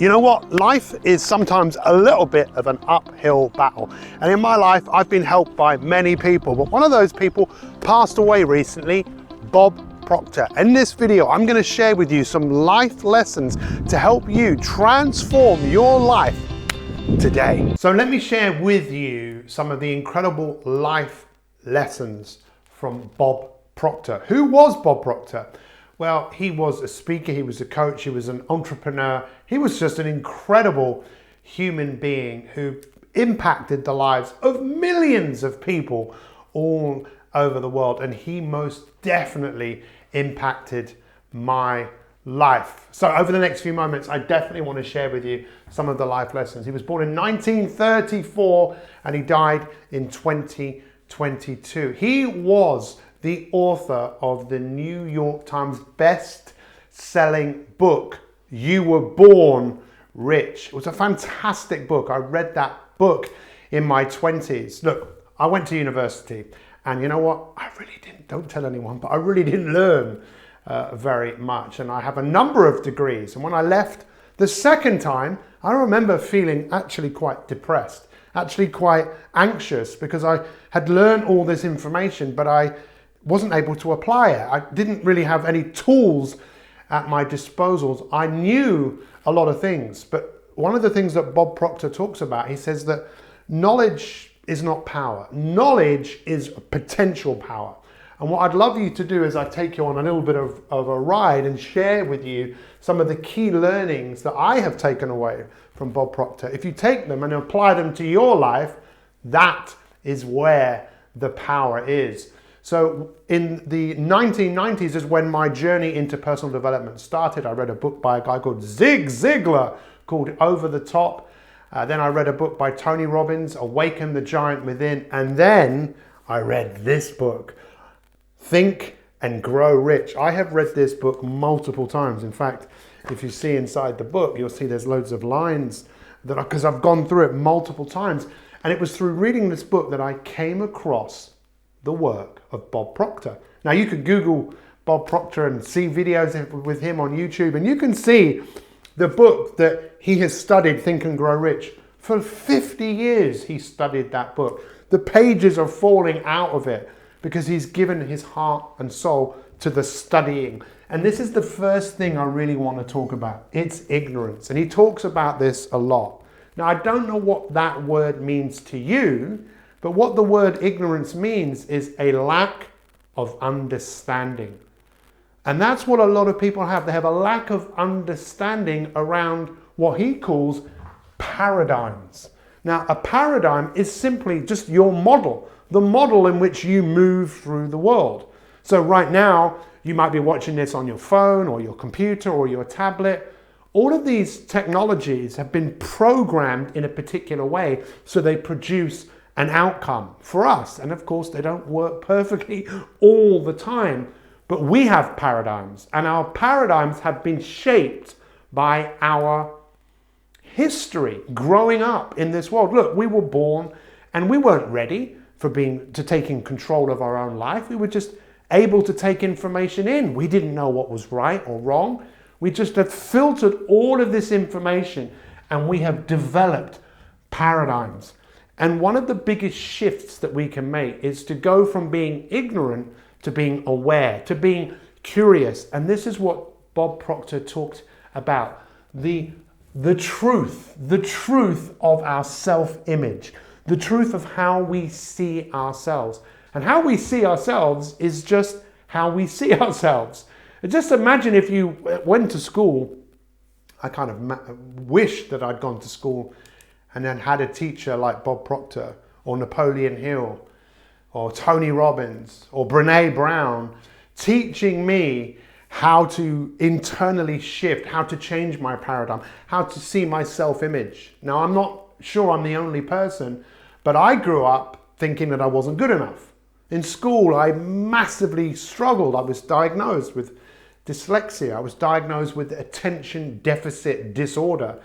You know what? Life is sometimes a little bit of an uphill battle. And in my life, I've been helped by many people, but one of those people passed away recently, Bob Proctor. In this video, I'm going to share with you some life lessons to help you transform your life today. So let me share with you some of the incredible life lessons from Bob Proctor. Who was Bob Proctor? Well, he was a speaker, he was a coach, he was an entrepreneur. He was just an incredible human being who impacted the lives of millions of people all over the world. And he most definitely impacted my life. So over the next few moments, I definitely want to share with you some of the life lessons. He was born in 1934 and he died in 2022. He was the author of the New York Times best-selling book, You Were Born Rich. It was a fantastic book. I read that book in my 20s. Look, I went to university and you know what? I really didn't, don't tell anyone, but I really didn't learn very much. And I have a number of degrees. And when I left the second time, I remember feeling actually quite depressed, actually quite anxious because I had learned all this information, but I wasn't able to apply it. I didn't really have any tools at my disposals. I knew a lot of things, but one of the things that Bob Proctor talks about, he says that knowledge is not power. Knowledge is potential power. And what I'd love you to do is I take you on a little bit of a ride and share with you some of the key learnings that I have taken away from Bob Proctor. If you take them and apply them to your life, that is where the power is. So in the 1990s is when my journey into personal development started. I read a book by a guy called Zig Ziglar called Over the Top. Then I read a book by Tony Robbins, Awaken the Giant Within. And then I read this book, Think and Grow Rich. I have read this book multiple times. In fact, if you see inside the book, you'll see there's loads of lines that because I've gone through it multiple times. And it was through reading this book that I came across the work of Bob Proctor. Now you could Google Bob Proctor and see videos with him on YouTube, and you can see the book that he has studied, Think and Grow Rich. For 50 years he studied that book. The pages are falling out of it because he's given his heart and soul to the studying. And this is the first thing I really want to talk about. It's ignorance. And he talks about this a lot. Now I don't know what that word means to you, but what the word ignorance means is a lack of understanding. And that's what a lot of people have. They have a lack of understanding around what he calls paradigms. Now, a paradigm is simply just your model, the model in which you move through the world. So right now, you might be watching this on your phone or your computer or your tablet. All of these technologies have been programmed in a particular way, so they produce an outcome for us. And of course, they don't work perfectly all the time, but we have paradigms, and our paradigms have been shaped by our history growing up in this world. Look, we were born and we weren't ready for taking control of our own life. We were just able to take information in. We didn't know what was right or wrong. We just had filtered all of this information and we have developed paradigms. And one of the biggest shifts that we can make is to go from being ignorant to being aware, to being curious. And this is what Bob Proctor talked about, the truth of our self-image, the truth of how we see ourselves. And how we see ourselves is just how we see ourselves. Just imagine if you went to school. I kind of wish that I'd gone to school and then had a teacher like Bob Proctor or Napoleon Hill or Tony Robbins or Brene Brown teaching me how to internally shift, how to change my paradigm, how to see my self-image. Now, I'm not sure I'm the only person, but I grew up thinking that I wasn't good enough. In school, I massively struggled. I was diagnosed with dyslexia. I was diagnosed with attention deficit disorder.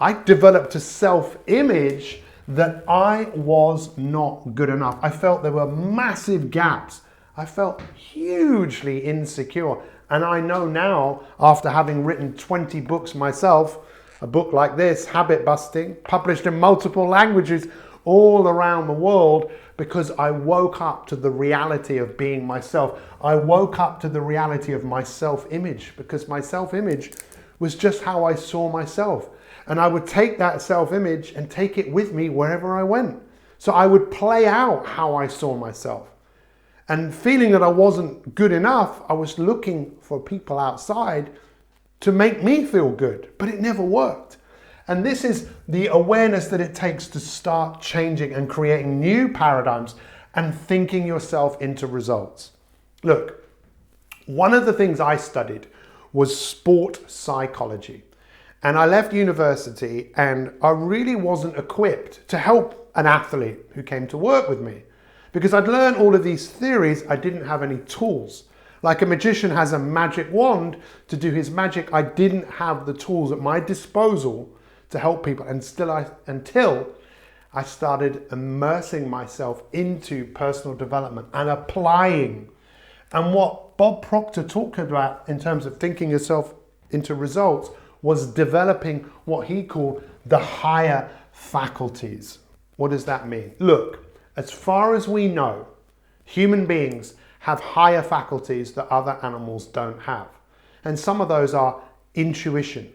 I developed a self-image that I was not good enough. I felt there were massive gaps. I felt hugely insecure. And I know now, after having written 20 books myself, A book like this, Habit Busting, published in multiple languages all around the world, because I woke up to the reality of being myself. I woke up to the reality of my self-image, because my self-image was just how I saw myself. And I would take that self-image and take it with me wherever I went. So I would play out how I saw myself. And feeling that I wasn't good enough, I was looking for people outside to make me feel good, but it never worked. And this is the awareness that it takes to start changing and creating new paradigms and thinking yourself into results. Look, one of the things I studied was sport psychology. And I left university and I really wasn't equipped to help an athlete who came to work with me. Because I'd learned all of these theories, I didn't have any tools. Like a magician has a magic wand to do his magic, I didn't have the tools at my disposal to help people until I started immersing myself into personal development and applying. And what Bob Proctor talked about in terms of thinking yourself into results was developing what he called the higher faculties. What does that mean? Look, as far as we know, human beings have higher faculties that other animals don't have. And some of those are intuition,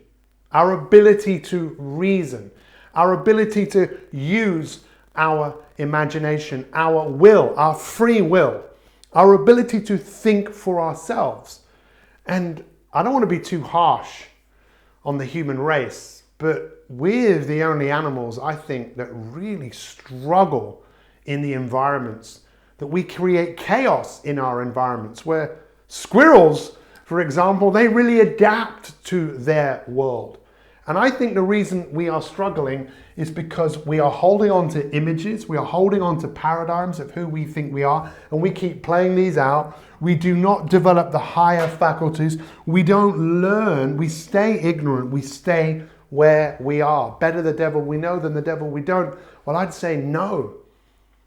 our ability to reason, our ability to use our imagination, our will, our free will, our ability to think for ourselves. And I don't want to be too harsh on the human race, but we're the only animals, I think, that really struggle in the environments, that we create chaos in our environments, where squirrels, for example, they really adapt to their world. And I think the reason we are struggling is because we are holding on to images, we are holding on to paradigms of who we think we are, and we keep playing these out. We do not develop the higher faculties. We don't learn, we stay ignorant, we stay where we are. Better the devil we know than the devil we don't. Well, I'd say no.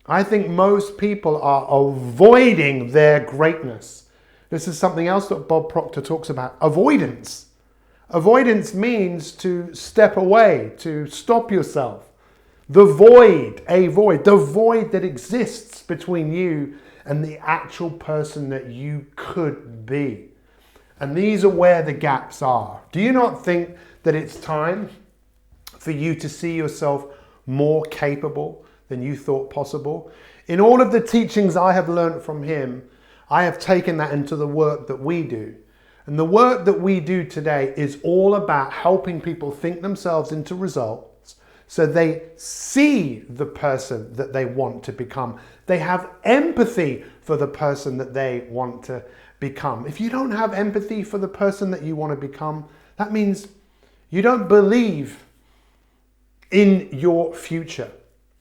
I think most people are avoiding their greatness. This is something else that Bob Proctor talks about, avoidance. Avoidance means to step away, to stop yourself. The void, the void that exists between you and the actual person that you could be. And these are where the gaps are. Do you not think that it's time for you to see yourself more capable than you thought possible? In all of the teachings I have learned from him, I have taken that into the work that we do. And the work that we do today is all about helping people think themselves into results so they see the person that they want to become. They have empathy for the person that they want to become. If you don't have empathy for the person that you want to become, that means you don't believe in your future.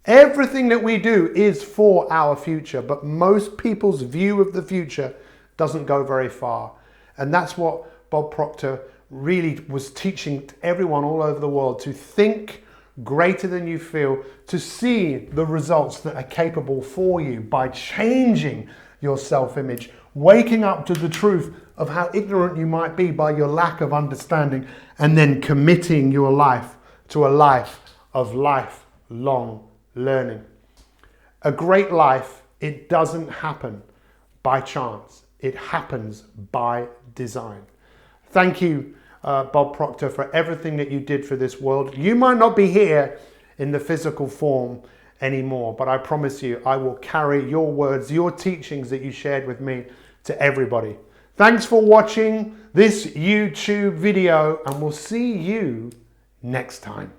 Everything that we do is for our future, but most people's view of the future doesn't go very far. And that's what Bob Proctor really was teaching to everyone all over the world, to think greater than you feel, to see the results that are capable for you by changing your self-image, waking up to the truth of how ignorant you might be by your lack of understanding, and then committing your life to a life of lifelong learning. A great life, it doesn't happen by chance. It happens by design. Thank you, Bob Proctor, for everything that you did for this world. You might not be here in the physical form anymore, but I promise you, I will carry your words, your teachings that you shared with me to everybody. Thanks for watching this YouTube video, and we'll see you next time.